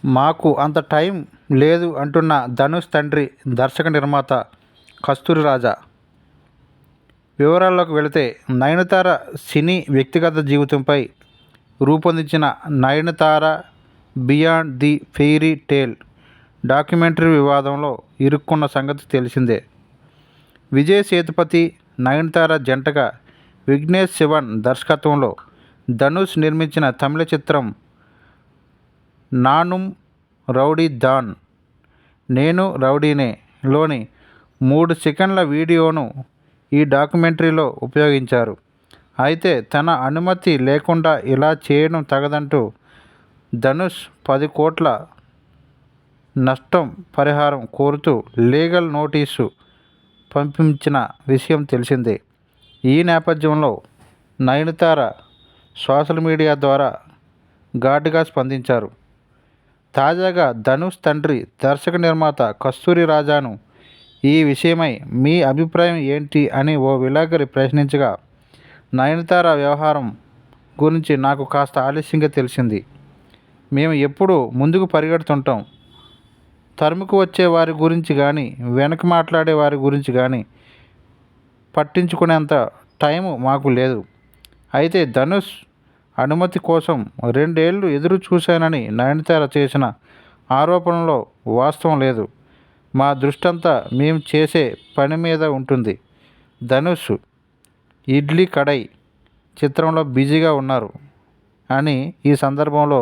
మాకు అంత టైం లేదు అంటున్న ధనుష్ తండ్రి దర్శక నిర్మాత కస్తూరిరాజా. వివరాల్లోకి వెళితే, నయనతార సినీ వ్యక్తిగత జీవితంపై రూపొందించిన 'Nayanthara beyond the fairy tale' documentary వివాదంలో ఇరుక్కున్న సంగతి తెలిసిందే. విజయ్ సేతుపతి, నయనతార జంటగా విఘ్నేష్ శివన్ దర్శకత్వంలో ధనుష్ నిర్మించిన తమిళ చిత్రం 'నానుమ్ రౌడీ డాన్ నేను రౌడీనే' లోని 3 సెకన్ల వీడియోను ఈ డాక్యుమెంటరీలో ఉపయోగించారు. అయితే తన అనుమతి లేకుండా ఇలా చేయడం తగదంటూ ధనుష్ 10 కోట్ల నష్టం పరిహారం కోరుతూ లీగల్ నోటీసు పంపించిన విషయం తెలిసిందే. ఈ నేపథ్యంలో నయనతార సోషల్ మీడియా ద్వారా ఘాటుగా స్పందించారు. తాజాగా ధనుష్ తండ్రి దర్శక నిర్మాత కస్తూరిరాజాను ఈ విషయమై మీ అభిప్రాయం ఏంటి అని ఓ విలేకరి ప్రశ్నించగా, నయనతార వ్యవహారం గురించి నాకు కాస్త ఆలస్యంగా తెలిసింది. మేము ఎప్పుడూ ముందుకు పరిగెడుతుంటాం. తరుముకు వచ్చే వారి గురించి కానీ, వెనక మాట్లాడే వారి గురించి కానీ పట్టించుకునేంత టైము మాకు లేదు. అయితే ధనుష్ అనుమతి కోసం 2 ఏళ్లు ఎదురు చూశానని నయనతార చేసిన ఆరోపణలో వాస్తవం లేదు. మా దృష్టంతా మేము చేసే పని మీద ఉంటుంది. ధనుష్ 'ఇడ్లీ కడై' చిత్రంలో బిజీగా ఉన్నారు అని ఈ సందర్భంలో